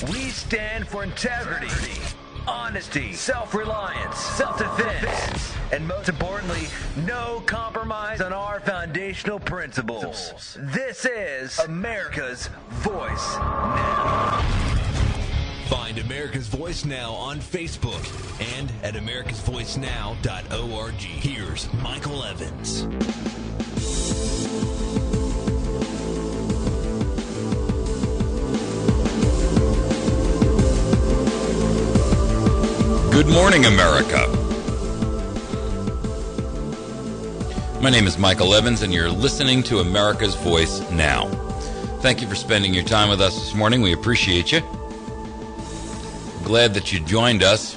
We stand for integrity, honesty, self-reliance, self-defense, and most importantly, no compromise on our foundational principles. This is America's Voice Now. Find America's Voice Now on Facebook and at americasvoicenow.org. Here's Michael Evans. Good morning, America. My name is Michael Evans, and you're listening to America's Voice Now. Thank you for spending your time with us this morning. We appreciate you. Glad that you joined us.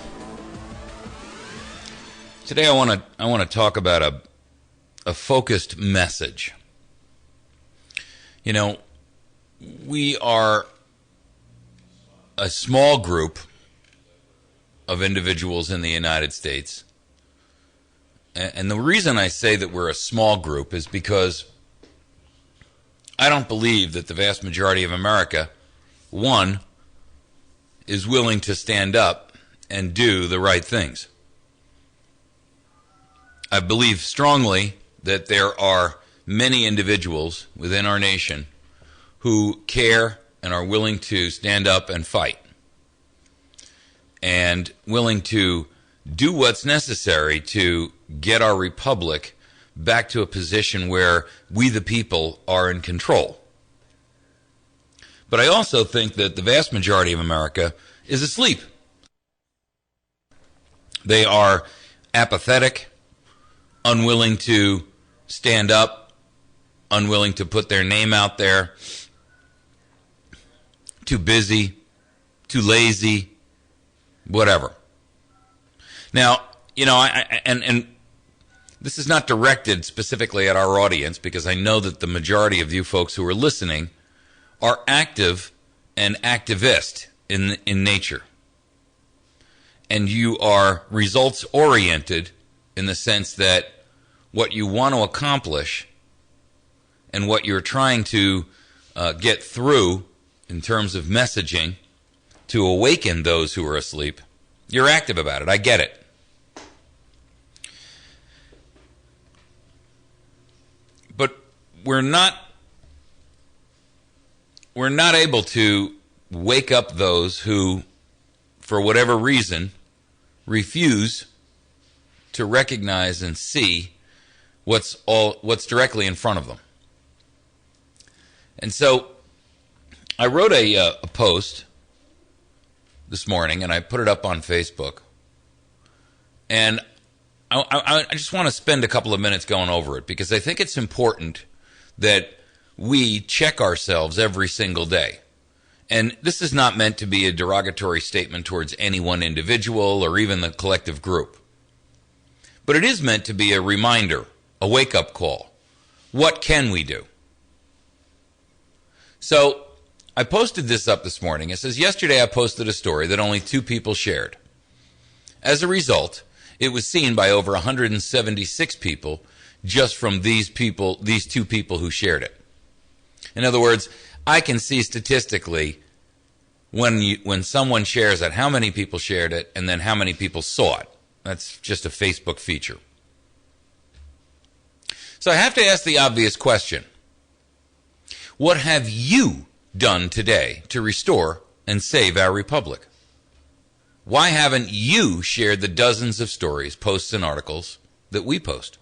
Today, I want to talk about a focused message. You know, we are a small group of individuals in the United States. And the reason I say that we're a small group is because I don't believe that the vast majority of America, one, is willing to stand up and do the right things. I believe strongly that there are many individuals within our nation who care and are willing to stand up and fight, and willing to do what's necessary to get our republic back to a position where we the people are in control. But I also think that the vast majority of America is asleep. They are apathetic, unwilling to stand up, unwilling to put their name out there, too busy, too lazy, whatever. Now, you know, and this is not directed specifically at our audience, because I know that the majority of you folks who are listening are active and activist in nature. And you are results oriented in the sense that what you want to accomplish and what you're trying to get through in terms of messaging to awaken those who are asleep, you're active about it. I get it. But we're not able to wake up those who, for whatever reason, refuse to recognize and see what's directly in front of them. And so I wrote a post this morning, and I put it up on Facebook. And I just want to spend a couple of minutes going over it, because I think it's important that we check ourselves every single day. And this is not meant to be a derogatory statement towards any one individual or even the collective group. But it is meant to be a reminder, a wake-up call. What can we do? So I posted this up this morning. It says, yesterday I posted a story that only 2 people shared. As a result, it was seen by over 176 people just from these 2 people who shared it. In other words, I can see statistically when someone shares it, how many people shared it, and then how many people saw it. That's just a Facebook feature. So I have to ask the obvious question. What have you done today to restore and save our republic? Why haven't you shared the dozens of stories, posts, and articles that we post?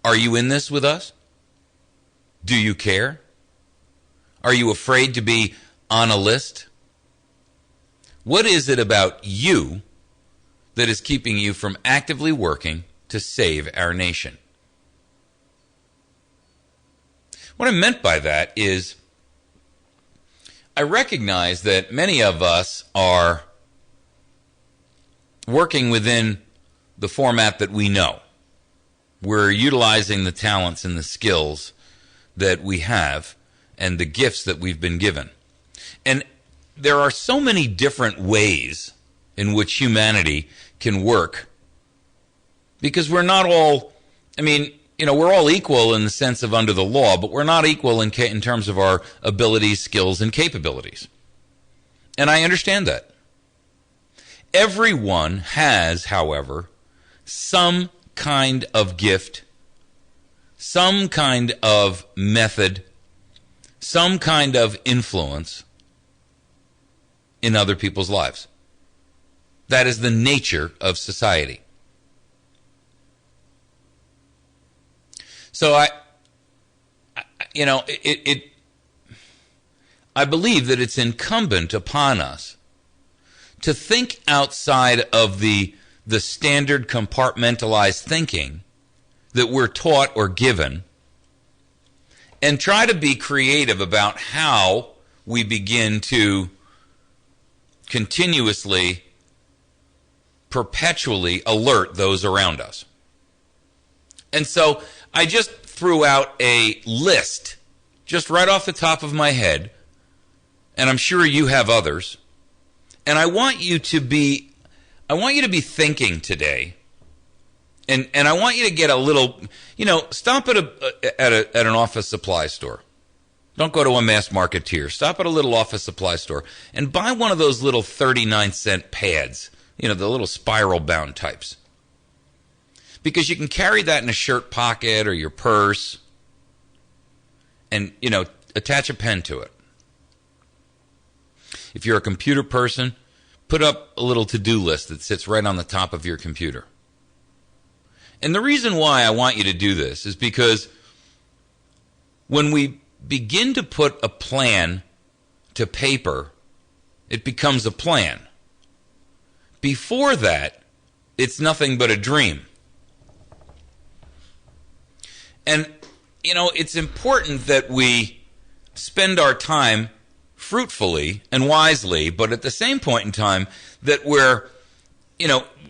Are you in this with us? Do you care? Are you afraid to be on a list? What is it about you that is keeping you from actively working to save our nation? What I meant by that is, I recognize that many of us are working within the format that we know. We're utilizing the talents and the skills that we have and the gifts that we've been given. And there are so many different ways in which humanity can work, because we're not all, we're all equal in the sense of under the law, but we're not equal in terms of our abilities, skills, and capabilities. And I understand that. Everyone has, however, some kind of gift, some kind of method, some kind of influence in other people's lives. That is the nature of society. So I believe that it's incumbent upon us to think outside of the standard compartmentalized thinking that we're taught or given, and try to be creative about how we begin to continuously, perpetually alert those around us. And so I just threw out a list, just right off the top of my head, and I'm sure you have others. And I want you to be thinking today, and I want you to get a little, stop at an office supply store. Don't go to a mass marketeer. Stop at a little office supply store and buy one of those little 39-cent pads, the little spiral-bound types. Because you can carry that in a shirt pocket or your purse and, attach a pen to it. If you're a computer person, put up a little to-do list that sits right on the top of your computer. And the reason why I want you to do this is because when we begin to put a plan to paper, it becomes a plan. Before that, it's nothing but a dream. And, it's important that we spend our time fruitfully and wisely, but at the same point in time that we're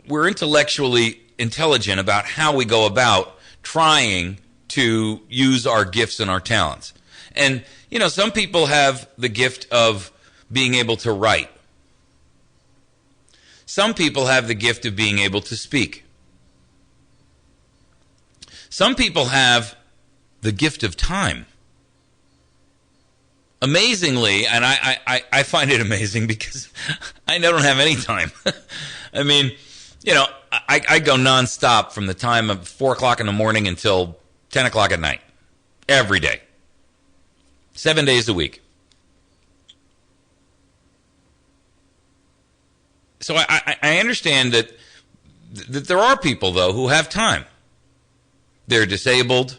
intellectually intelligent about how we go about trying to use our gifts and our talents. And, some people have the gift of being able to write. Some people have the gift of being able to speak. Some people have the gift of time. Amazingly, and I find it amazing because I don't have any time. I mean, I go nonstop from the time of 4 o'clock in the morning until 10 o'clock at night. Every day. 7 days a week. So I understand that there are people, though, who have time. They're disabled,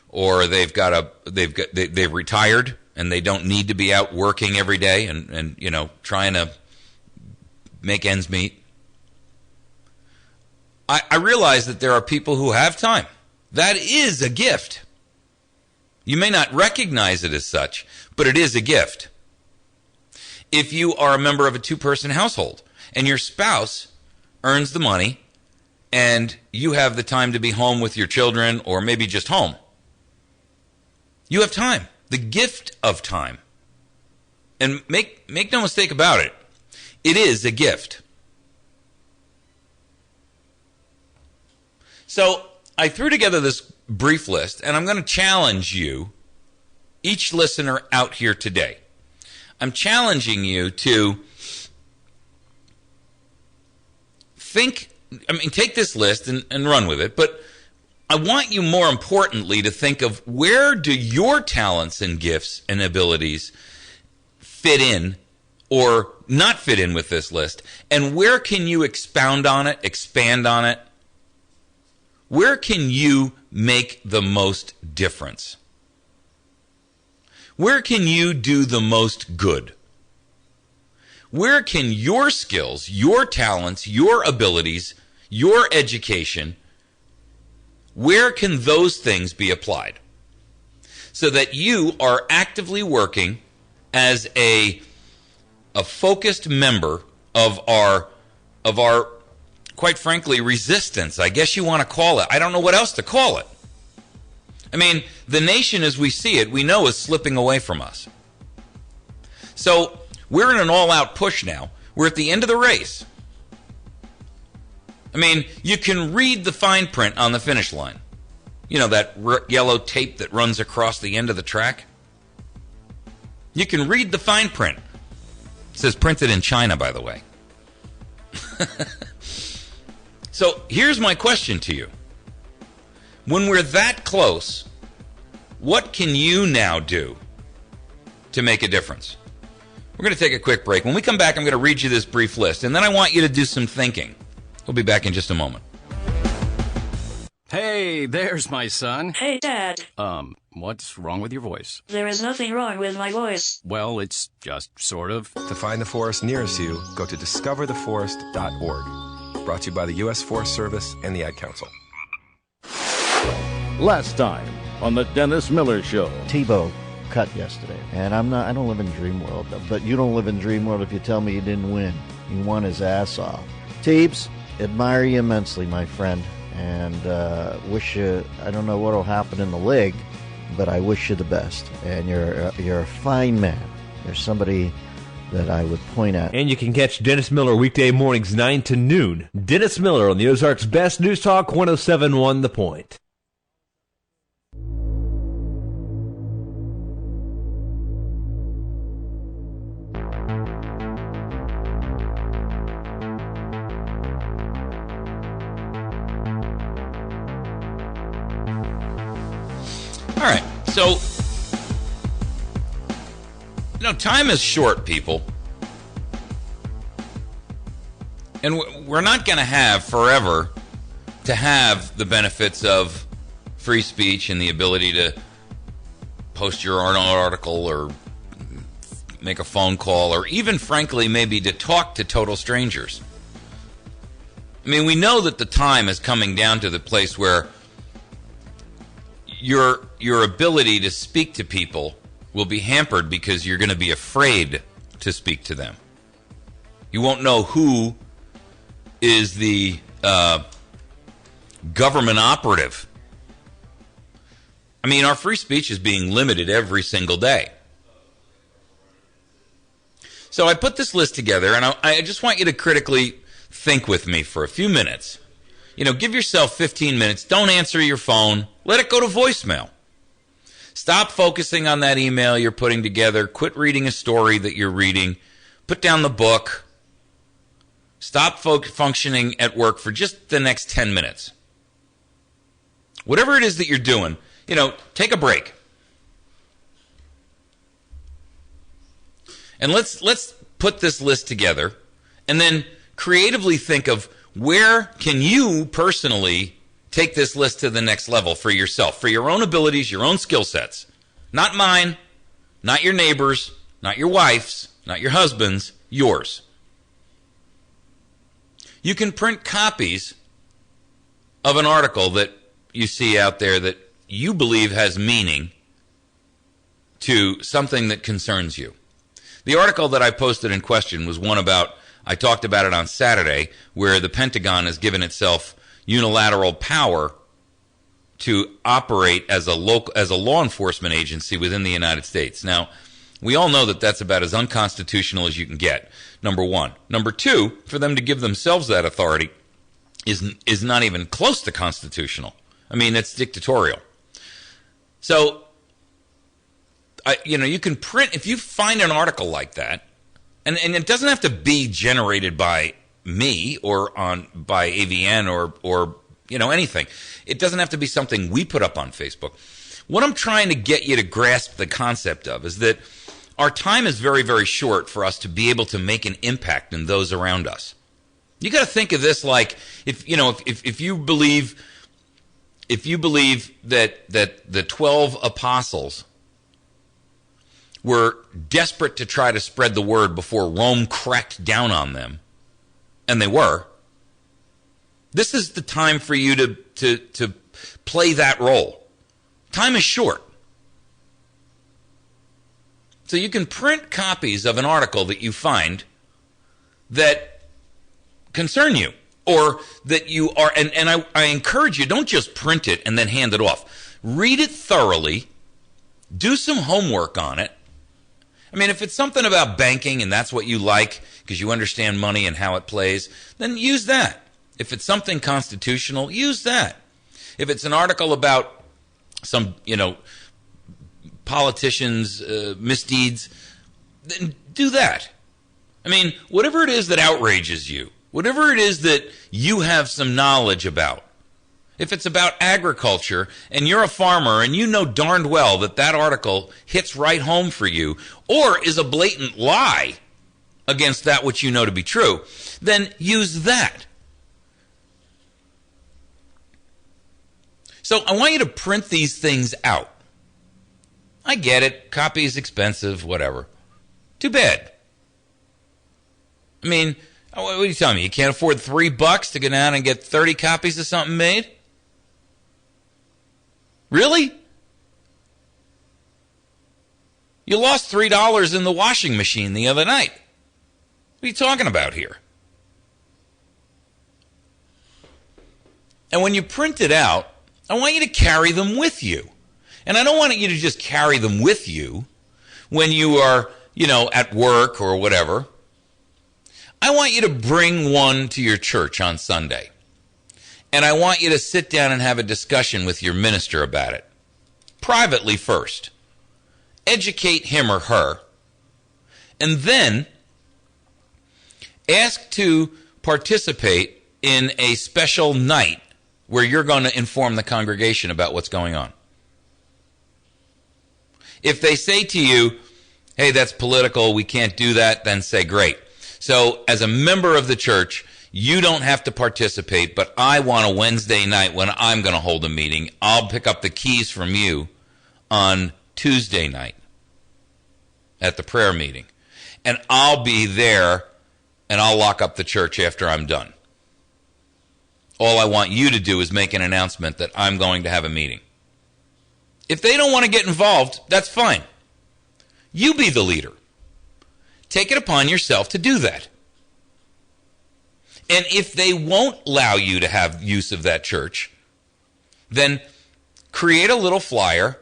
or they've retired, and they don't need to be out working every day and trying to make ends meet. I realize that there are people who have time. That is a gift. You may not recognize it as such, but it is a gift. If you are a member of a 2-person household and your spouse earns the money and you have the time to be home with your children or maybe just home, you have time. The gift of time. And make no mistake about it. It is a gift. So I threw together this brief list, and I'm going to challenge you, each listener out here today. I'm challenging you to take this list and run with it, but I want you, more importantly, to think of where do your talents and gifts and abilities fit in or not fit in with this list, and where can you expound on it, expand on it? Where can you make the most difference? Where can you do the most good? Where can your skills, your talents, your abilities, your education, where can those things be applied? So that you are actively working as a focused member of our, quite frankly, resistance, I guess you want to call it. I don't know what else to call it. I mean, the nation as we see it, we know is slipping away from us. So we're in an all-out push now. We're at the end of the race. I mean, you can read the fine print on the finish line. That yellow tape that runs across the end of the track? You can read the fine print. says printed in China, by the way. So here's my question to you. When we're that close, what can you now do to make a difference? We're going to take a quick break. When we come back, I'm going to read you this brief list, and then I want you to do some thinking. We'll be back in just a moment. Hey, there's my son. Hey, Dad. What's wrong with your voice? There is nothing wrong with my voice. Well, it's just sort of. To find the forest nearest you, go to discovertheforest.org. Brought to you by the U.S. Forest Service and the Ad Council. Last time on the Dennis Miller Show. Tebow cut yesterday, and I don't live in dream world, but you don't live in dream world if you tell me you didn't win. You won his ass off. Teebs, admire you immensely, my friend, and wish you, I don't know what will happen in the league, but I wish you the best. And you're a fine man. You're somebody that I would point at. And you can catch Dennis Miller weekday mornings 9 to noon. Dennis Miller on the Ozarks' best news talk, 107.1 The Point. All right, so, time is short, people. And we're not going to have forever to have the benefits of free speech and the ability to post your article or make a phone call or even, frankly, maybe to talk to total strangers. I mean, we know that the time is coming down to the place where your ability to speak to people will be hampered because you're going to be afraid to speak to them. You won't know who is the government operative. I mean, our free speech is being limited every single day. So I put this list together, and I just want you to critically think with me for a few minutes. Give yourself 15 minutes. Don't answer your phone. Let it go to voicemail. Stop focusing on that email you're putting together. Quit reading a story that you're reading. Put down the book. Stop functioning at work for just the next 10 minutes. Whatever it is that you're doing, take a break. And let's put this list together and then creatively think of where can you personally take this list to the next level for yourself, for your own abilities, your own skill sets. Not mine, not your neighbor's, not your wife's, not your husband's, yours. You can print copies of an article that you see out there that you believe has meaning to something that concerns you. The article that I posted in question was one about, I talked about it on Saturday, where the Pentagon has given itself unilateral power to operate as a law enforcement agency within the United States. Now, we all know that that's about as unconstitutional as you can get, number one. Number two, for them to give themselves that authority is not even close to constitutional. I mean, it's dictatorial. So, you can print, if you find an article like that, and it doesn't have to be generated by me or by AVN or anything. It doesn't have to be something we put up on Facebook. What I'm trying to get you to grasp the concept of is that our time is very, very short for us to be able to make an impact in those around us. You got to think of this like if you believe that the 12 apostles were desperate to try to spread the word before Rome cracked down on them, and they were, this is the time for you to play that role. Time is short. So you can print copies of an article that you find that concern you, or that you are, and I encourage you, don't just print it and then hand it off. Read it thoroughly, do some homework on it. I mean, if it's something about banking and that's what you like because you understand money and how it plays, then use that. If it's something constitutional, use that. If it's an article about some, politicians' misdeeds, then do that. I mean, whatever it is that outrages you, whatever it is that you have some knowledge about, if it's about agriculture and you're a farmer and you know darned well that that article hits right home for you or is a blatant lie against that which you know to be true, then use that. So I want you to print these things out. I get it. Copy is expensive, whatever. Too bad. I mean, what are you telling me? You can't afford $3 to go down and get 30 copies of something made? Really? You lost $3 in the washing machine the other night. What are you talking about here? And when you print it out, I want you to carry them with you. And I don't want you to just carry them with you when you are, at work or whatever. I want you to bring one to your church on Sunday. And I want you to sit down and have a discussion with your minister about it. Privately first. Educate him or her. And then ask to participate in a special night where you're going to inform the congregation about what's going on. If they say to you, hey, that's political, we can't do that, then say, great. So as a member of the church, you don't have to participate, but I want a Wednesday night when I'm going to hold a meeting. I'll pick up the keys from you on Tuesday night at the prayer meeting. And I'll be there, and I'll lock up the church after I'm done. All I want you to do is make an announcement that I'm going to have a meeting. If they don't want to get involved, that's fine. You be the leader. Take it upon yourself to do that. And if they won't allow you to have use of that church, then create a little flyer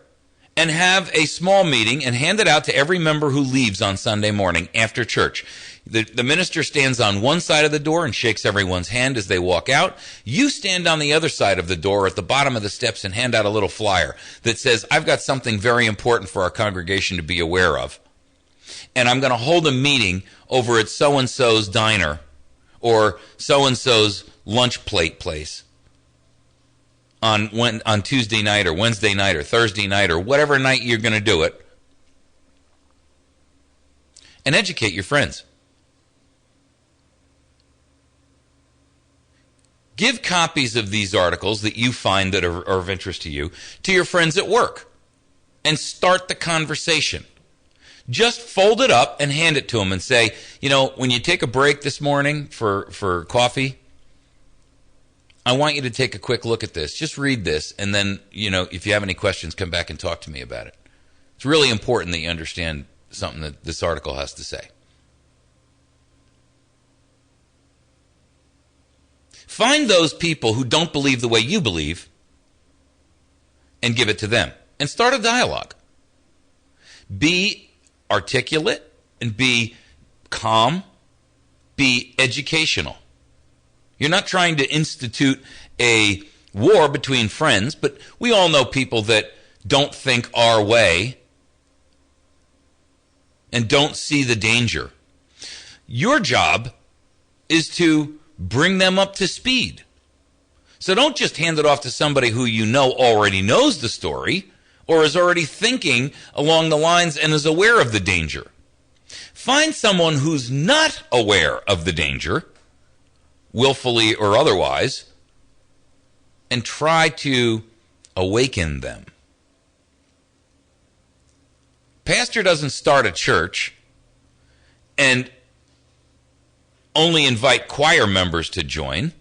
and have a small meeting and hand it out to every member who leaves on Sunday morning after church. The minister stands on one side of the door and shakes everyone's hand as they walk out. You stand on the other side of the door at the bottom of the steps and hand out a little flyer that says, I've got something very important for our congregation to be aware of. And I'm going to hold a meeting over at so-and-so's diner or so-and-so's lunch plate place on Tuesday night or Wednesday night or Thursday night or whatever night you're going to do it. And educate your friends. Give copies of these articles that you find that are of interest to you to your friends at work and start the conversation. Just fold it up and hand it to them and say, when you take a break this morning for coffee, I want you to take a quick look at this. Just read this, and then, if you have any questions, come back and talk to me about it. It's really important that you understand something that this article has to say. Find those people who don't believe the way you believe and give it to them. And start a dialogue. Be articulate and be calm. Be educational. You're not trying to institute a war between friends, but we all know people that don't think our way and don't see the danger. Your job is to bring them up to speed. So don't just hand it off to somebody who you know already knows the story or is already thinking along the lines and is aware of the danger. Find someone who's not aware of the danger, willfully or otherwise, and try to awaken them. Pastor doesn't start a church and only invite choir members to join.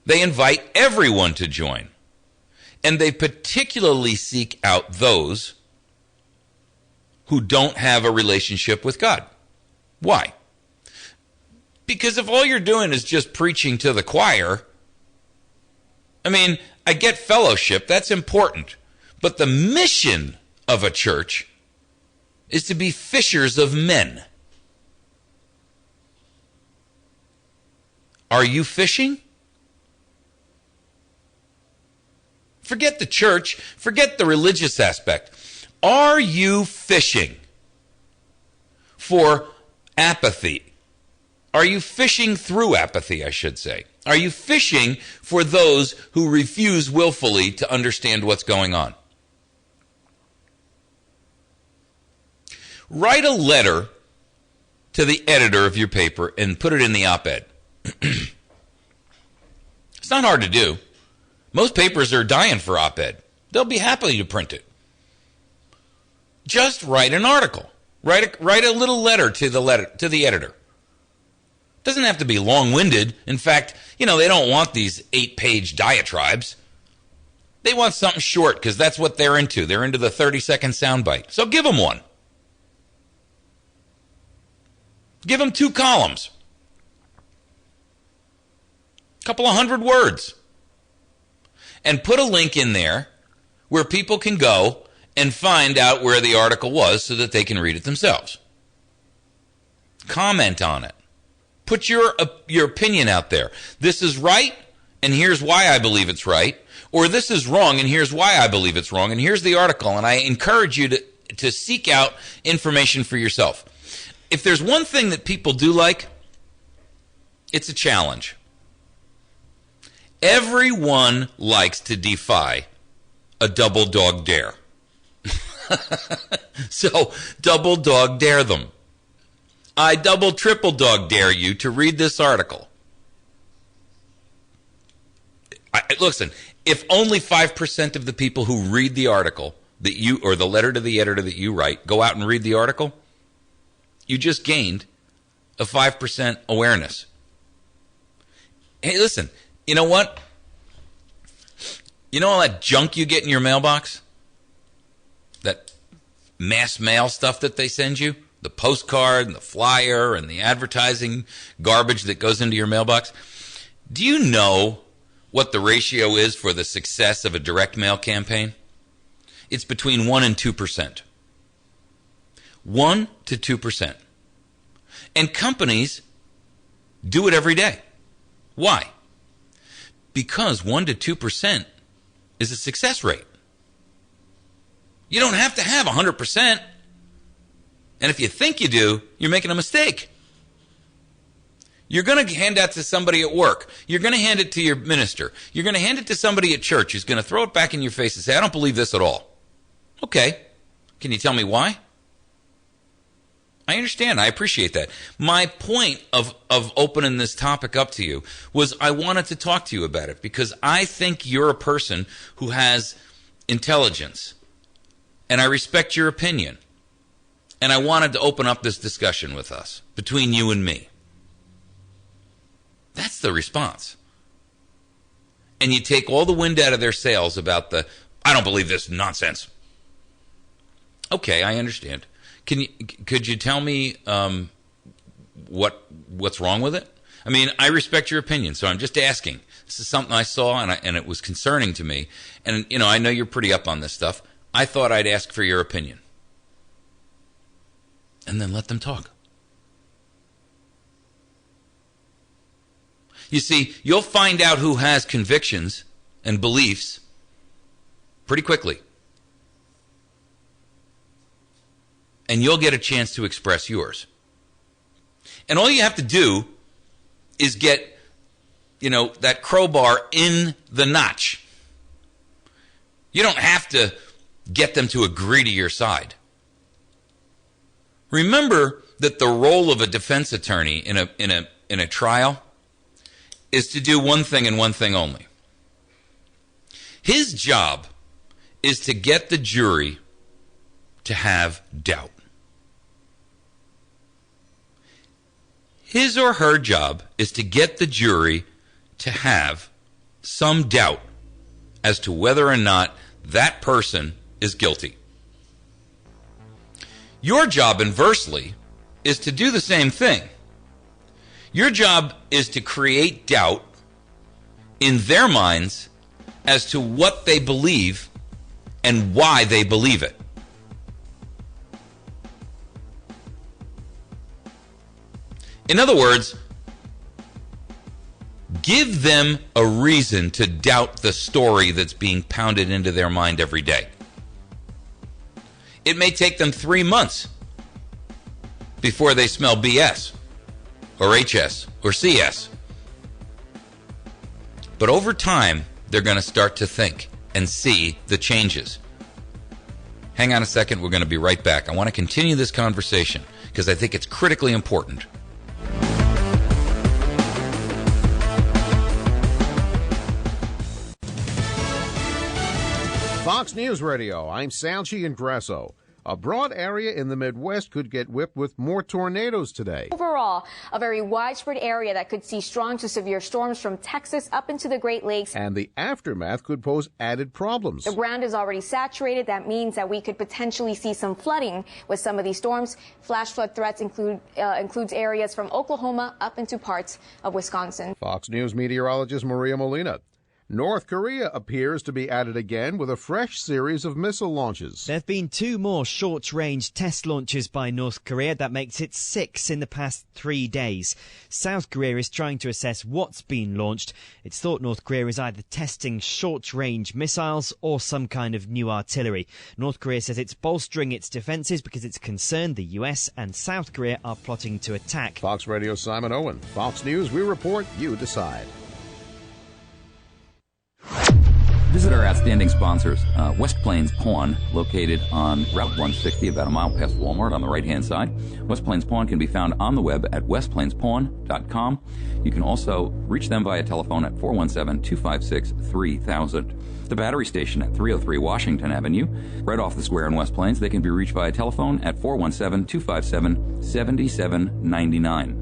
They invite everyone to join. And they particularly seek out those who don't have a relationship with God. Why? Because if all you're doing is just preaching to the choir, I get fellowship, that's important. But the mission of a church is to be fishers of men. Are you fishing? Forget the church. Forget the religious aspect. Are you fishing for apathy? Are you fishing through apathy, I should say? Are you fishing for those who refuse willfully to understand what's going on? Write a letter to the editor of your paper and put it in the op-ed. It's not hard to do. Most papers are dying for op-ed. They'll be happy to print it. Just write an article. Write a little letter to the editor. Doesn't have to be long-winded. In fact, they don't want these 8-page diatribes. They want something short because that's what they're into. They're into the 30-second soundbite. So give them one. Give them 2 columns. A couple of 100 words. And put a link in there where people can go and find out where the article was so that they can read it themselves. Comment on it. Put your opinion out there. This is right, and here's why I believe it's right. Or this is wrong, and here's why I believe it's wrong. And here's the article. And I encourage you to seek out information for yourself. If there's one thing that people do like, it's a challenge. Everyone likes to defy a double dog dare. So double dog dare them. I double triple dog dare you to read this article. Listen, if only 5% of the people who read the article that you, or the letter to the editor that you write, go out and read the article, you just gained a 5% awareness. Hey, listen, you know what? You know all that junk you get in your mailbox? That mass mail stuff that they send you? The postcard and the flyer and the advertising garbage that goes into your mailbox? Do you know what the ratio is for the success of a direct mail campaign? It's between 1 and 2%. 1 to 2%. And companies do it every day. Why? Because 1 to 2% is a success rate. You don't have to have 100%. And if you think you do, you're making a mistake. You're going to hand that to somebody at work. You're going to hand it to your minister. You're going to hand it to somebody at church who's going to throw it back in your face and say, I don't believe this at all. Okay. Can you tell me why? I understand. I appreciate that. My point of opening this topic up to you was I wanted to talk to you about it because I think you're a person who has intelligence, and I respect your opinion. And I wanted to open up this discussion with us, between you and me. That's the response. And you take all the wind out of their sails about I don't believe this nonsense. Okay, I understand. Could you tell me what's wrong with it? I mean, I respect your opinion, so I'm just asking. This is something I saw, and it was concerning to me. And, I know you're pretty up on this stuff. I thought I'd ask for your opinion. And then let them talk. You see, you'll find out who has convictions and beliefs pretty quickly. And you'll get a chance to express yours. And all you have to do is get, that crowbar in the notch. You don't have to get them to agree to your side. Remember that the role of a defense attorney in a trial is to do one thing and one thing only. His job is to get the jury to have doubt. His or her job is to get the jury to have some doubt as to whether or not that person is guilty. Your job, inversely, is to do the same thing. Your job is to create doubt in their minds as to what they believe and why they believe it. In other words, give them a reason to doubt the story that's being pounded into their mind every day. It may take them 3 months before they smell BS or HS or CS. But over time, they're going to start to think and see the changes. Hang on a second. We're going to be right back. I want to continue this conversation because I think it's critically important. Fox News Radio, I'm Salchi and Grasso. A broad area in the Midwest could get whipped with more tornadoes today. Overall, a very widespread area that could see strong to severe storms from Texas up into the Great Lakes. And the aftermath could pose added problems. The ground is already saturated. That means that we could potentially see some flooding with some of these storms. Flash flood threats includes areas from Oklahoma up into parts of Wisconsin. Fox News meteorologist Maria Molina. North Korea appears to be at it again with a fresh series of missile launches. There have been 2 more short-range test launches by North Korea. That makes it 6 in the past 3 days. South Korea is trying to assess what's been launched. It's thought North Korea is either testing short-range missiles or some kind of new artillery. North Korea says it's bolstering its defenses because it's concerned the US and South Korea are plotting to attack. Fox Radio Simon Owen. Fox News, we report, you decide. Visit our outstanding sponsors, West Plains Pawn, located on Route 160, about a mile past Walmart on the right-hand side. West Plains Pawn can be found on the web at westplainspawn.com. You can also reach them via telephone at 417-256-3000. The battery station at 303 Washington Avenue, right off the square in West Plains. They can be reached via telephone at 417-257-7799.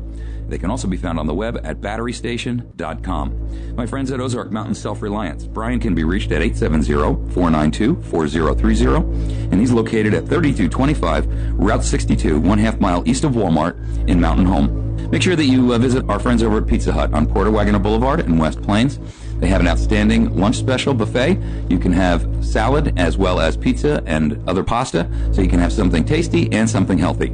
They can also be found on the web at batterystation.com. My friends at Ozark Mountain Self-Reliance. Brian can be reached at 870-492-4030, and he's located at 3225 Route 62, 1/2 mile east of Walmart in Mountain Home. Make sure that you visit our friends over at Pizza Hut on Porter Wagoner Boulevard in West Plains. They have an outstanding lunch special buffet. You can have salad as well as pizza and other pasta, so you can have something tasty and something healthy.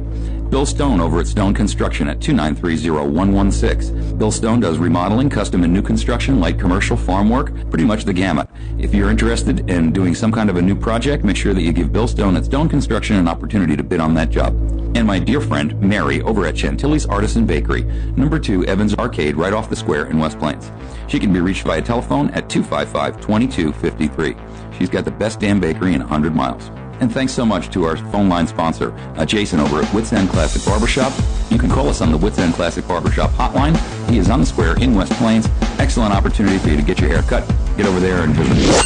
Bill Stone over at Stone Construction at 2930116. Bill Stone does remodeling, custom and new construction, light commercial, farm work, pretty much the gamut. If you're interested in doing some kind of a new project, make sure that you give Bill Stone at Stone Construction an opportunity to bid on that job. And my dear friend Mary over at Chantilly's Artisan Bakery, number 2 Evans Arcade, right off the square in West Plains. She can be reached via telephone at 255-2253. She's got the best damn bakery in 100 miles. And thanks so much to our phone line sponsor, Jason over at Wits End Classic Barbershop. You can call us on the Wits End Classic Barbershop hotline. He is on the square in West Plains. Excellent opportunity for you to get your hair cut. Get over there and visit.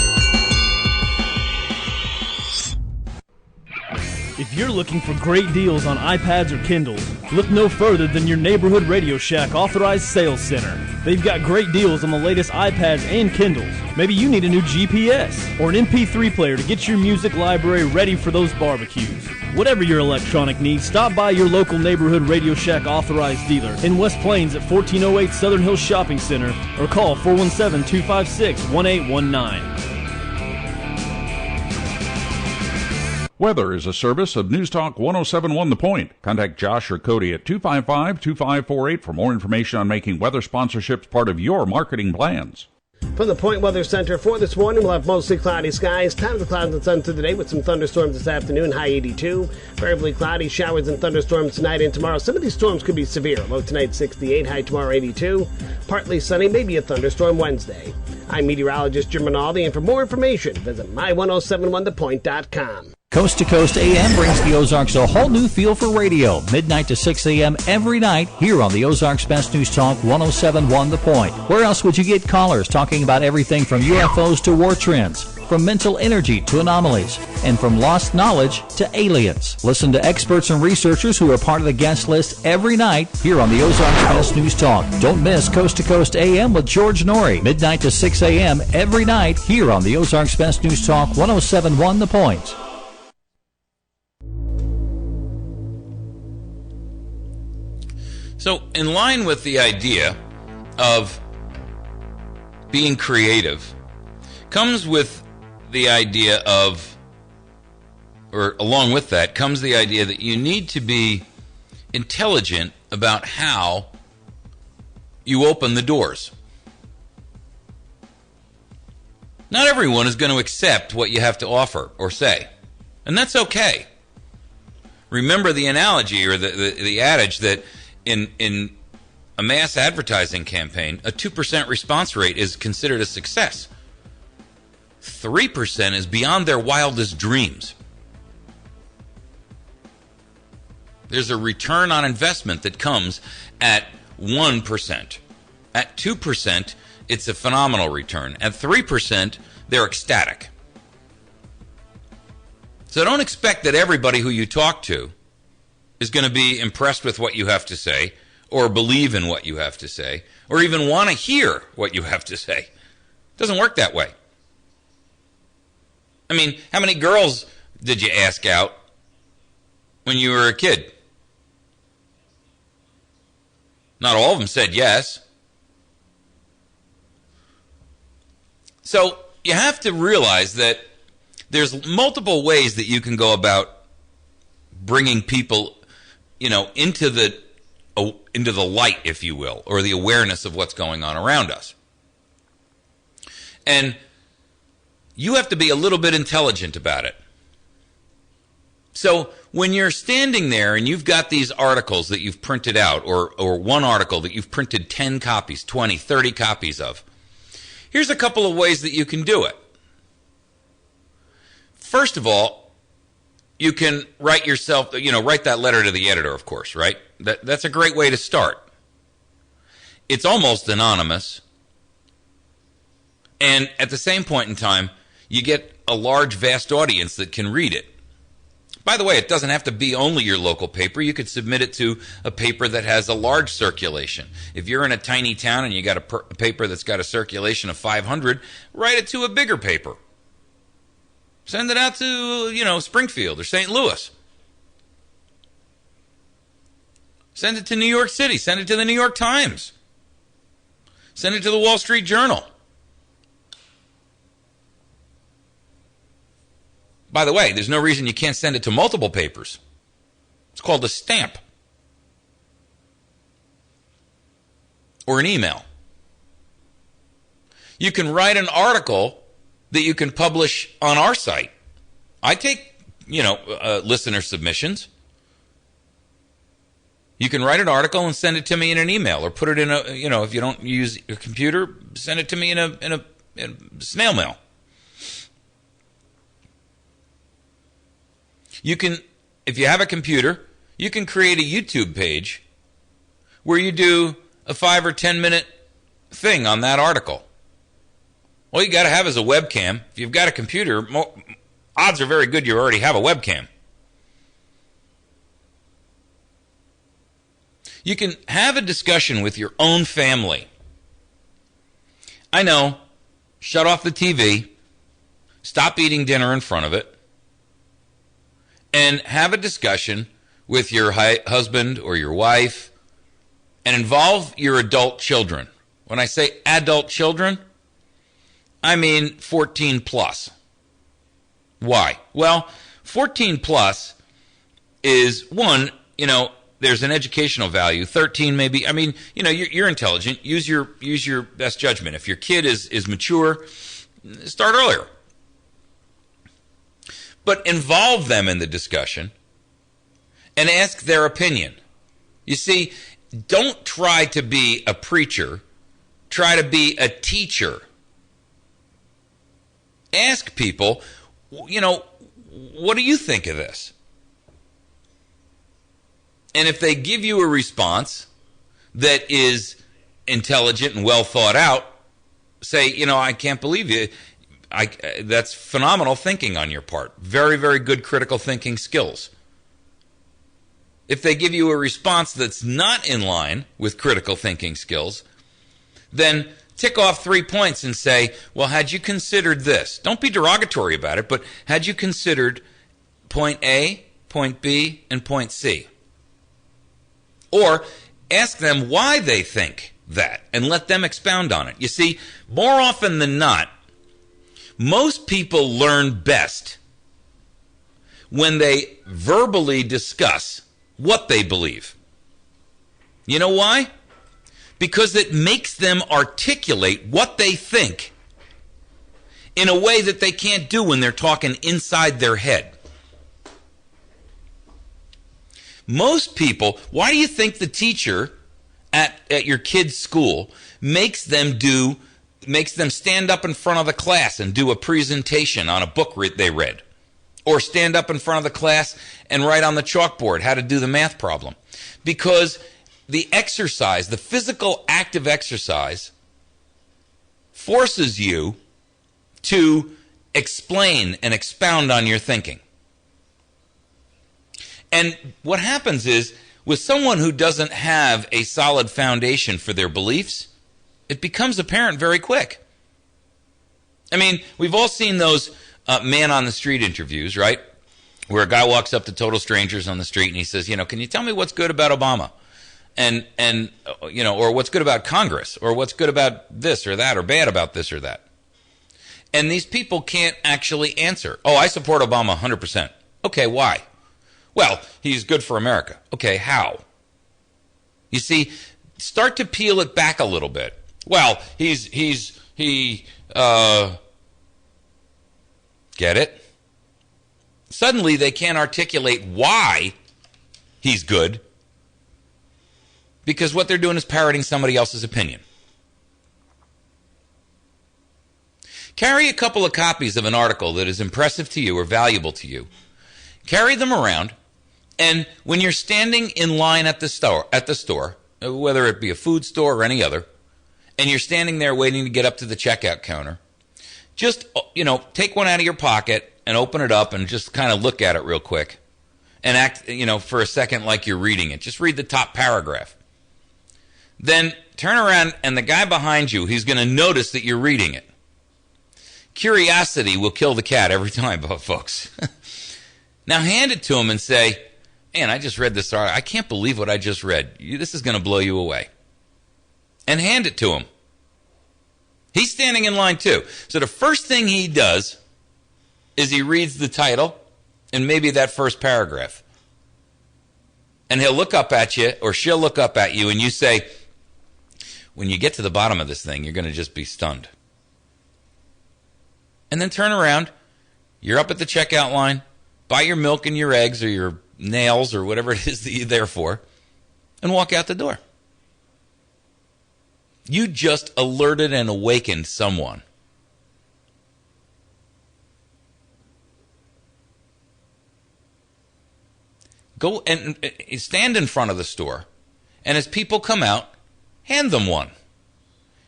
If you're looking for great deals on iPads or Kindles, look no further than your neighborhood Radio Shack authorized sales center. They've got great deals on the latest iPads and Kindles. Maybe you need a new GPS or an MP3 player to get your music library ready for those barbecues. Whatever your electronic needs, stop by your local neighborhood Radio Shack authorized dealer in West Plains at 1408 Southern Hills Shopping Center or call 417-256-1819. Weather is a service of News Talk 1071 The Point. Contact Josh or Cody at 255-2548 for more information on making weather sponsorships part of your marketing plans. From the Point Weather Center for this morning, we'll have mostly cloudy skies, times of clouds and sun through the day with some thunderstorms this afternoon, high 82. Variably cloudy, showers and thunderstorms tonight and tomorrow. Some of these storms could be severe. Low tonight 68, high tomorrow 82. Partly sunny, maybe a thunderstorm Wednesday. I'm meteorologist Jim Rinaldi, and for more information, visit my1071thepoint.com. Coast to Coast AM brings the Ozarks a whole new feel for radio. Midnight to 6 a.m. every night here on the Ozarks Best News Talk 1071 The Point. Where else would you get callers talking about everything from UFOs to war trends, from mental energy to anomalies, and from lost knowledge to aliens? Listen to experts and researchers who are part of the guest list every night here on the Ozarks Best News Talk. Don't miss Coast to Coast AM with George Norrie. Midnight to 6 a.m. every night here on the Ozarks Best News Talk 1071 The Point. So, in line with the idea of being creative, comes with the idea of, or along with that, comes the idea that you need to be intelligent about how you open the doors. Not everyone is going to accept what you have to offer or say, and that's okay. Remember the analogy or the adage that in a mass advertising campaign, a 2% response rate is considered a success. 3% is beyond their wildest dreams. There's a return on investment that comes at 1%. At 2%, it's a phenomenal return. At 3%, they're ecstatic. So don't expect that everybody who you talk to is going to be impressed with what you have to say, or believe in what you have to say, or even want to hear what you have to say. It doesn't work that way. I mean, how many girls did you ask out when you were a kid? Not all of them said yes. So you have to realize that there's multiple ways that you can go about bringing people, into the light, if you will, or the awareness of what's going on around us. And you have to be a little bit intelligent about it. So when you're standing there and you've got these articles that you've printed out, or one article that you've printed 10 copies, 20, 30 copies of, here's a couple of ways that you can do it. First of all, you can write that letter to the editor, of course, right? That's a great way to start. It's almost anonymous. And at the same point in time, you get a large, vast audience that can read it. By the way, it doesn't have to be only your local paper. You could submit it to a paper that has a large circulation. If you're in a tiny town and you got a paper that's got a circulation of 500, write it to a bigger paper. Send it out to, Springfield or St. Louis. Send it to New York City. Send it to the New York Times. Send it to the Wall Street Journal. By the way, there's no reason you can't send it to multiple papers. It's called a stamp. Or an email. You can write an article that you can publish on our site. I take, listener submissions. You can write an article and send it to me in an email, or put it in a, if you don't use a computer, send it to me in a snail mail. You can, if you have a computer, you can create a YouTube page where you do a 5 or 10 minute thing on that article. All you got to have is a webcam. If you've got a computer, odds are very good you already have a webcam. You can have a discussion with your own family. I know, shut off the TV, stop eating dinner in front of it, and have a discussion with your husband or your wife, and involve your adult children. When I say adult children, I mean 14 plus. Why? Well, 14 plus is, one, there's an educational value. 13 maybe. I mean, you're intelligent. Use your best judgment. If your kid is mature, start earlier. But involve them in the discussion and ask their opinion. You see, don't try to be a preacher. Try to be a teacher. Ask people, what do you think of this? And if they give you a response that is intelligent and well thought out, say, I can't believe you. That's phenomenal thinking on your part. Very, very good critical thinking skills. If they give you a response that's not in line with critical thinking skills, then tick off 3 points and say, well, had you considered this? Don't be derogatory about it, but had you considered point A, point B, and point C? Or ask them why they think that and let them expound on it. You see, more often than not, most people learn best when they verbally discuss what they believe. You know why? Because it makes them articulate what they think in a way that they can't do when they're talking inside their head. Most people, why do you think the teacher at your kid's school makes them stand up in front of the class and do a presentation on a book they read? Or stand up in front of the class and write on the chalkboard how to do the math problem? Because the exercise, the physical active exercise, forces you to explain and expound on your thinking. And what happens is, with someone who doesn't have a solid foundation for their beliefs, it becomes apparent very quick. I mean, we've all seen those man-on-the-street interviews, right? Where a guy walks up to total strangers on the street and he says, can you tell me what's good about Obama? And or what's good about Congress? Or what's good about this or that, or bad about this or that? And these people can't actually answer. Oh, I support Obama 100%. Okay, why? Well, he's good for America. Okay, how? You see, start to peel it back a little bit. Well, get it? Suddenly they can't articulate why he's good, because what they're doing is parroting somebody else's opinion. Carry a couple of copies of an article that is impressive to you or valuable to you. Carry them around, and when you're standing in line at the store, whether it be a food store or any other, and you're standing there waiting to get up to the checkout counter, just, take one out of your pocket and open it up and just kind of look at it real quick and act, for a second like you're reading it. Just read the top paragraph. Then turn around, and the guy behind you, he's going to notice that you're reading it. Curiosity will kill the cat every time, folks. Now hand it to him and say, man, I just read this article. I can't believe what I just read. This is going to blow you away. And hand it to him. He's standing in line too. So the first thing he does is he reads the title and maybe that first paragraph. And he'll look up at you, or she'll look up at you, and you say, when you get to the bottom of this thing, you're going to just be stunned. And then turn around. You're up at the checkout line. Buy your milk and your eggs or your nails or whatever it is that you're there for, and walk out the door. You just alerted and awakened someone. Go and stand in front of the store, and as people come out, hand them one.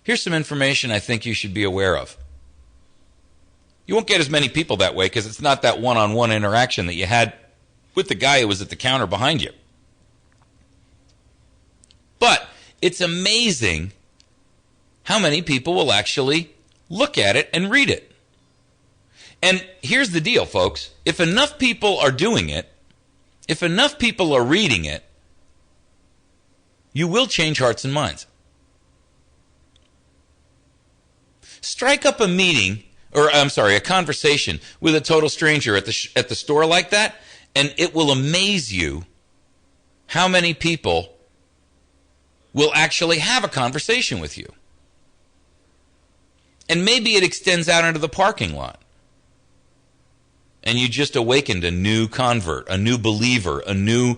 Here's some information I think you should be aware of. You won't get as many people that way because it's not that one-on-one interaction that you had with the guy who was at the counter behind you. But it's amazing how many people will actually look at it and read it. And here's the deal, folks. If enough people are doing it, if enough people are reading it, you will change hearts and minds. Strike up a conversation with a total stranger at the store like that, and it will amaze you how many people will actually have a conversation with you. And maybe it extends out into the parking lot. And you just awakened a new convert, a new believer, a new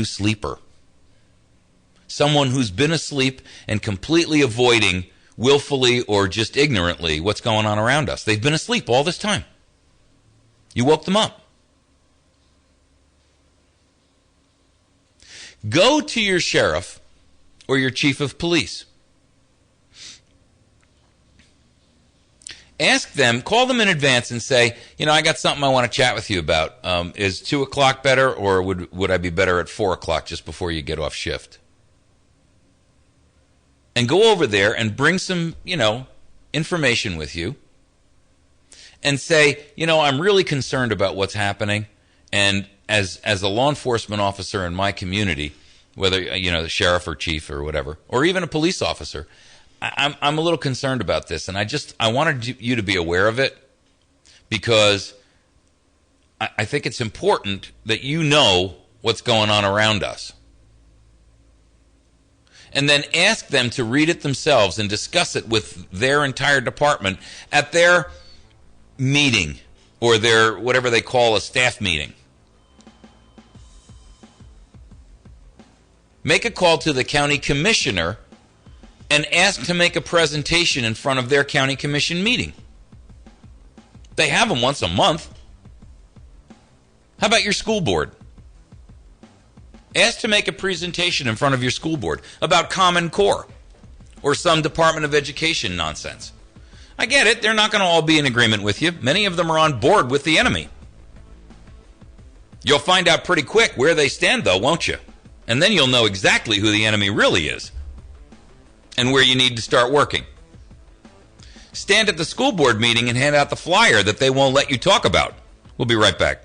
sleeper. Someone who's been asleep and completely avoiding, willfully or just ignorantly, what's going on around us. They've been asleep all this time. You woke them up. Go to your sheriff or your chief of police. Ask them, call them in advance and say, I got something I want to chat with you about. Is 2 o'clock better, or would I be better at 4 o'clock just before you get off shift? And go over there and bring some, information with you and say, I'm really concerned about what's happening. And as a law enforcement officer in my community, whether, the sheriff or chief or whatever, or even a police officer, I'm a little concerned about this, and I wanted you to be aware of it because I think it's important that you know what's going on around us. And then ask them to read it themselves and discuss it with their entire department at their meeting or their whatever they call a staff meeting. make a call to the county commissioner and ask to make a presentation in front of their county commission meeting. They have them once a month. How about your school board? Ask to make a presentation in front of your school board about Common Core or some Department of Education nonsense. I get it. They're not going to all be in agreement with you. Many of them are on board with the enemy. You'll find out pretty quick where they stand, though, won't you? And then you'll know exactly who the enemy really is and where you need to start working. Stand at the school board meeting and hand out the flyer that they won't let you talk about. We'll be right back.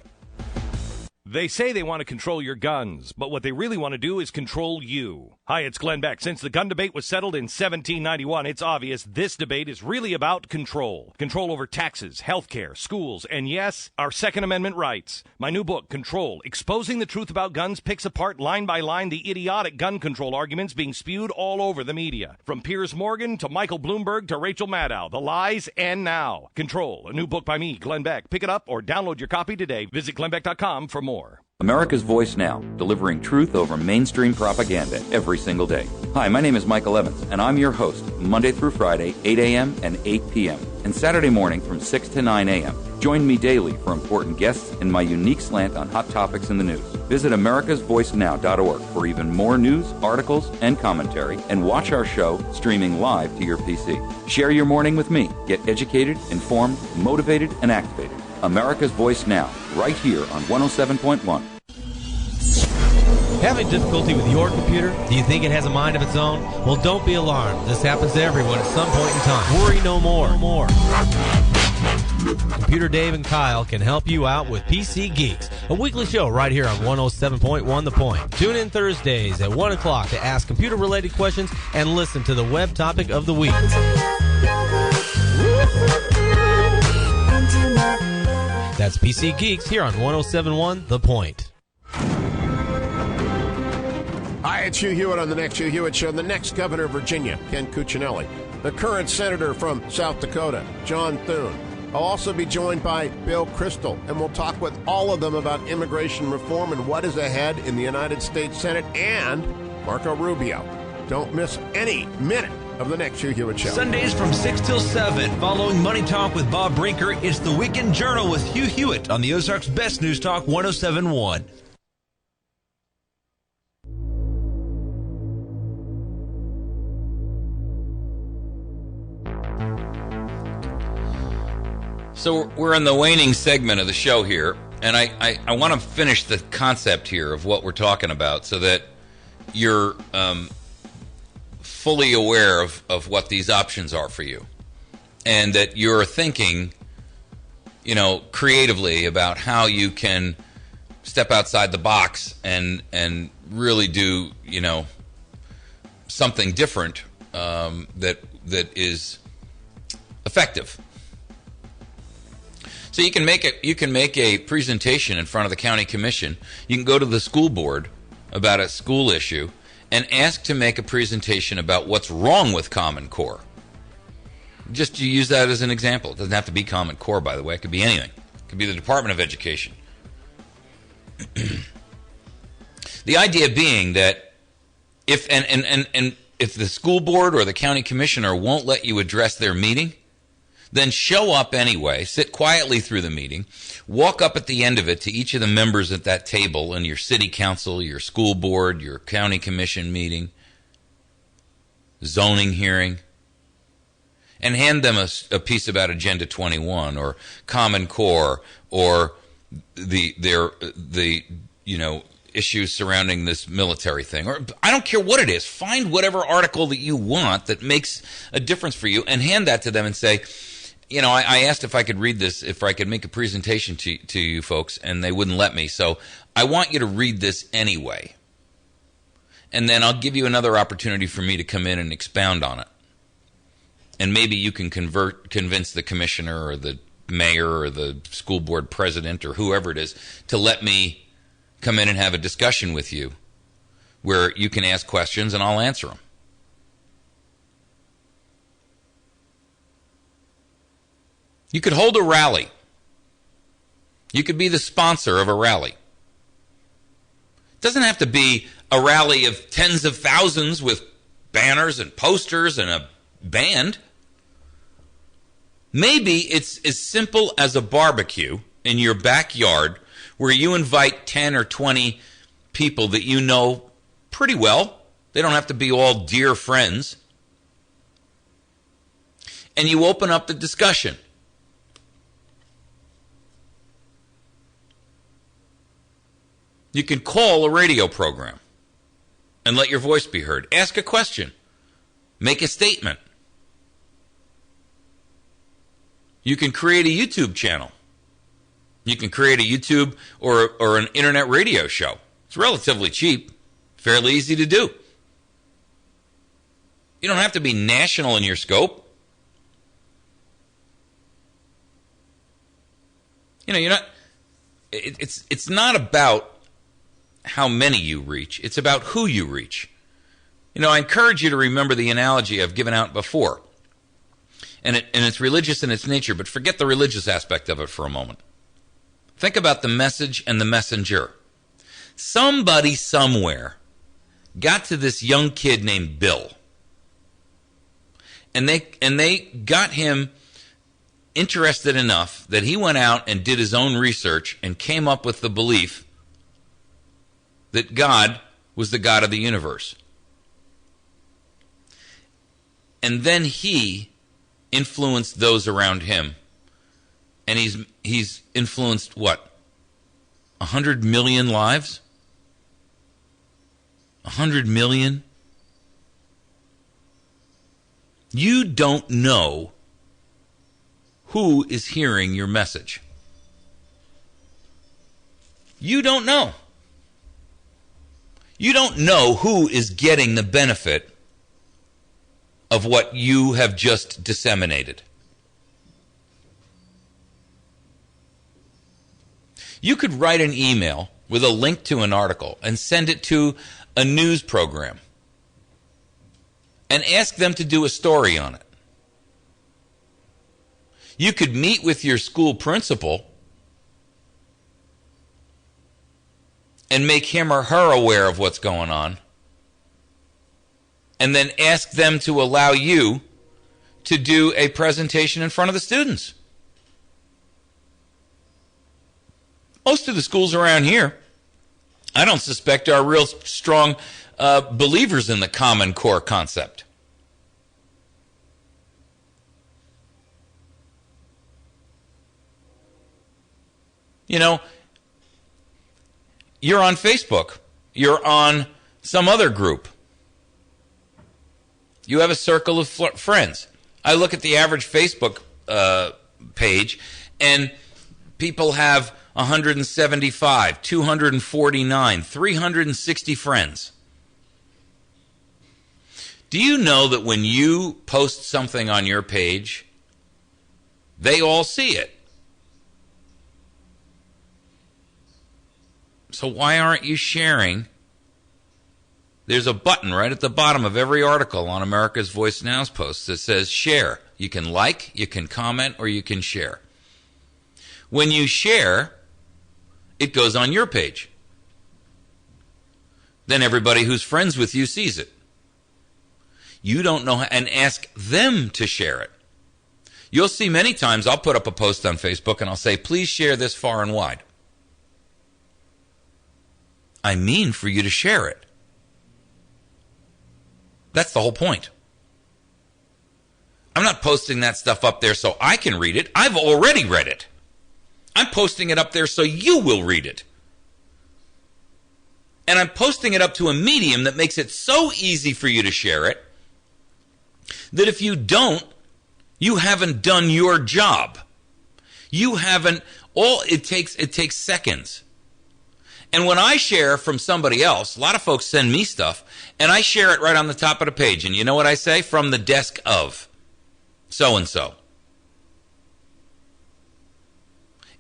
They say they want to control your guns, but what they really want to do is control you. Hi, it's Glenn Beck. Since the gun debate was settled in 1791, it's obvious this debate is really about control. Control over taxes, healthcare, schools, and yes, our Second Amendment rights. My new book, Control, Exposing the Truth About Guns, picks apart line by line the idiotic gun control arguments being spewed all over the media. From Piers Morgan to Michael Bloomberg to Rachel Maddow, the lies end now. Control, a new book by me, Glenn Beck. Pick it up or download your copy today. Visit glennbeck.com for more. America's Voice Now, delivering truth over mainstream propaganda every single day. Hi, my name is Michael Evans, and I'm your host, Monday through Friday, 8 a.m. and 8 p.m., and Saturday morning from 6 to 9 a.m. Join me daily for important guests and my unique slant on hot topics in the news. Visit americasvoicenow.org for even more news, articles, and commentary, and watch our show streaming live to your PC. Share your morning with me. Get educated, informed, motivated, and activated. America's Voice Now, right here on 107.1. Having difficulty with your computer? Do you think it has a mind of its own? Well, don't be alarmed. This happens to everyone at some point in time. Worry no more. Computer Dave and Kyle can help you out with PC Geeks, a weekly show right here on 107.1 The Point. Tune in Thursdays at 1 o'clock to ask computer-related questions and listen to the web topic of the week. That's PC Geeks here on 107.1 The Point. Hi, it's Hugh Hewitt on the next Hugh Hewitt Show. The next governor of Virginia, Ken Cuccinelli. The current senator from South Dakota, John Thune. I'll also be joined by Bill Kristol, and we'll talk with all of them about immigration reform and what is ahead in the United States Senate, and Marco Rubio. Don't miss any minute of the next Hugh Hewitt Show. Sundays from 6 till 7, following Money Talk with Bob Brinker, it's the Weekend Journal with Hugh Hewitt on the Ozarks Best News Talk 107.1. So we're in the waning segment of the show here, and I want to finish the concept here of what we're talking about so that you're fully aware of what these options are for you, and that you're thinking, creatively about how you can step outside the box and really do, something different that is effective. So you can make a presentation in front of the county commission. You can go to the school board about a school issue and ask to make a presentation about what's wrong with Common Core. Just to use that as an example. It doesn't have to be Common Core, by the way. It could be anything. It could be the Department of Education. The idea being that if the school board or the county commissioner won't let you address their meeting, then show up anyway, sit quietly through the meeting, walk up at the end of it to each of the members at that table in your city council, your school board, your county commission meeting, zoning hearing, and hand them a piece about Agenda 21 or Common Core or the issues surrounding this military thing. Or I don't care what it is. Find whatever article that you want that makes a difference for you and hand that to them and say, I asked if I could read this, if I could make a presentation to you folks, and they wouldn't let me. So I want you to read this anyway. And then I'll give you another opportunity for me to come in and expound on it. And maybe you can convince the commissioner or the mayor or the school board president or whoever it is to let me come in and have a discussion with you where you can ask questions and I'll answer them. You could hold a rally. You could be the sponsor of a rally. It doesn't have to be a rally of tens of thousands with banners and posters and a band. Maybe it's as simple as a barbecue in your backyard where you invite 10 or 20 people that you know pretty well. They don't have to be all dear friends. And you open up the discussion. You can call a radio program and let your voice be heard. Ask a question. Make a statement. You can create a YouTube channel. You can create a YouTube or an internet radio show. It's relatively cheap, fairly easy to do. You don't have to be national in your scope. You're not. It's not about how many you reach. It's about who you reach. I encourage you to remember the analogy I've given out before. And it's religious in its nature, but forget the religious aspect of it for a moment. Think about the message and the messenger. Somebody somewhere got to this young kid named Bill. And they got him interested enough that he went out and did his own research and came up with the belief that God was the God of the universe. And then he influenced those around him. And he's influenced what? 100 million lives? 100 million? You don't know who is hearing your message. You don't know. You don't know who is getting the benefit of what you have just disseminated. You could write an email with a link to an article and send it to a news program and ask them to do a story on it. You could meet with your school principal and make him or her aware of what's going on, and then ask them to allow you to do a presentation in front of the students. Most of the schools around here, I don't suspect, are real strong believers in the Common Core concept. You're on Facebook. You're on some other group. You have a circle of friends. I look at the average Facebook page, and people have 175, 249, 360 friends. Do you know that when you post something on your page, they all see it? So why aren't you sharing? There's a button right at the bottom of every article on America's Voice Now's post that says share. You can like, you can comment, or you can share. When you share, it goes on your page. Then everybody who's friends with you sees it. You don't know how, and ask them to share it. You'll see many times I'll put up a post on Facebook and I'll say, please share this far and wide. I mean for you to share it. That's the whole point. I'm not posting that stuff up there so I can read it. I've already read it. I'm posting it up there so you will read it. And I'm posting it up to a medium that makes it so easy for you to share it that if you don't, you haven't done your job. You haven't. It takes seconds. And when I share from somebody else, a lot of folks send me stuff, and I share it right on the top of the page. And you know what I say? From the desk of so-and-so.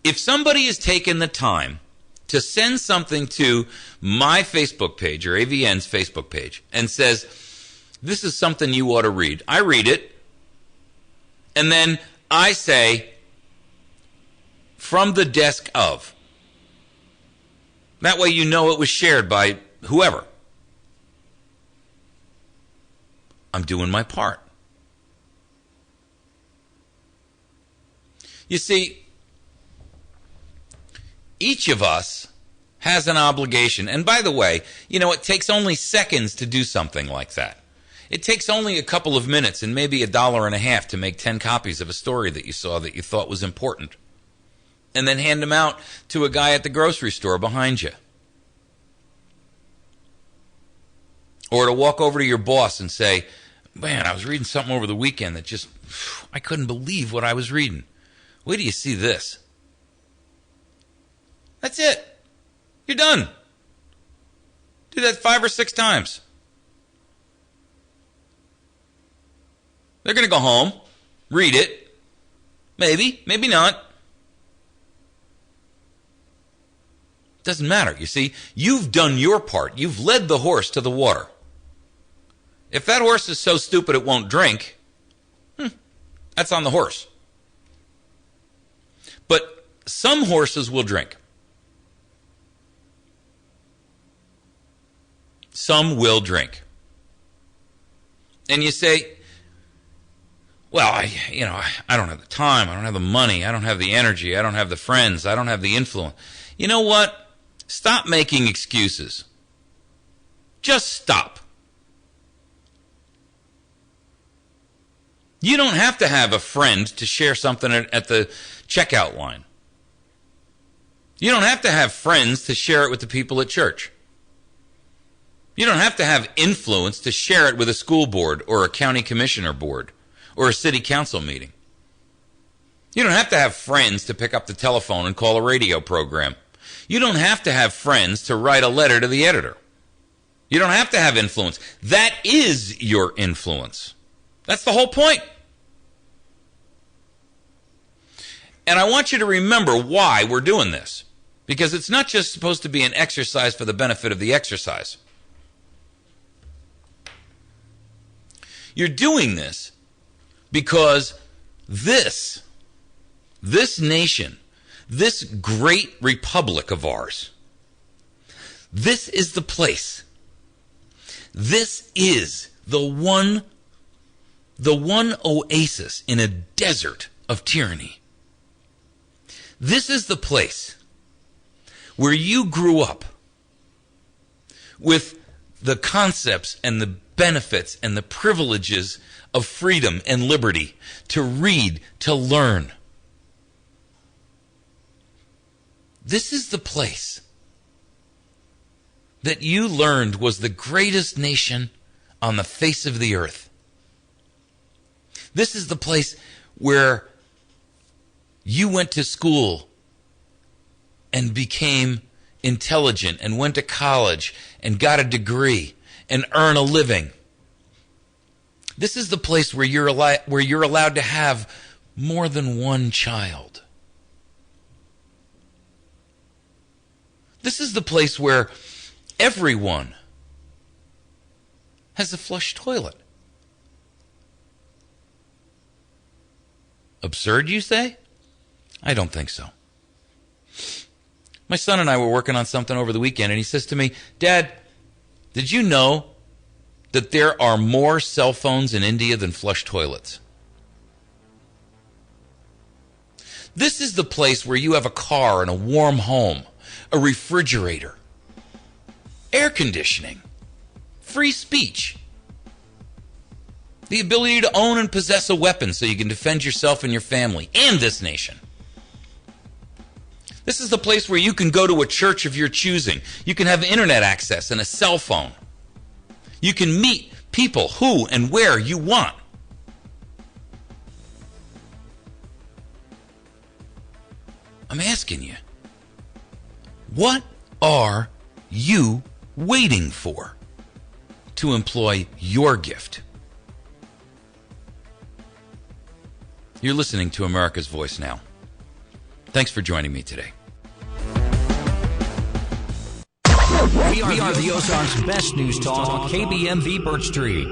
If somebody has taken the time to send something to my Facebook page or AVN's Facebook page and says, this is something you ought to read, I read it, and then I say, from the desk of. That way you know it was shared by whoever. I'm doing my part. You see, each of us has an obligation. And by the way, it takes only seconds to do something like that. It takes only a couple of minutes and maybe $1.50 to make 10 copies of a story that you saw that you thought was important. And then hand them out to a guy at the grocery store behind you. Or to walk over to your boss and say, man, I was reading something over the weekend that just, I couldn't believe what I was reading. Wait till you see this. That's it. You're done. Do that 5 or 6 times. They're going to go home, read it. Maybe, maybe not. Doesn't matter. You see, you've done your part. You've led the horse to the water. If that horse is so stupid it won't drink, that's on the horse. But some horses will drink. Some will drink. And you say, well, I don't have the time, I don't have the money, I don't have the energy, I don't have the friends, I don't have the influence. You know what? Stop making excuses. Just stop. You don't have to have a friend to share something at the checkout line. You don't have to have friends to share it with the people at church. You don't have to have influence to share it with a school board or a county commissioner board or a city council meeting. You don't have to have friends to pick up the telephone and call a radio program. You don't have to have friends to write a letter to the editor. You don't have to have influence. That is your influence. That's the whole point. And I want you to remember why we're doing this. Because it's not just supposed to be an exercise for the benefit of the exercise. You're doing this because this nation, this great republic of ours, this is the place. This is the one oasis in a desert of tyranny. This is the place where you grew up with the concepts and the benefits and the privileges of freedom and liberty to read, to learn. This is the place that you learned was the greatest nation on the face of the earth. This is the place where you went to school and became intelligent and went to college and got a degree and earn a living. This is the place where you're allowed to have more than one child. This is the place where everyone has a flush toilet. Absurd, you say? I don't think so. My son and I were working on something over the weekend, and he says to me, Dad, did you know that there are more cell phones in India than flush toilets? This is the place where you have a car and a warm home, a refrigerator, air conditioning, free speech, the ability to own and possess a weapon so you can defend yourself and your family and this nation. This is the place where you can go to a church of your choosing. You can have internet access and a cell phone. You can meet people who and where you want. I'm asking you, what are you waiting for to employ your gift? You're listening to America's Voice Now. Thanks for joining me today. We are the Ozarks' best news talk, KBMV Birch Tree.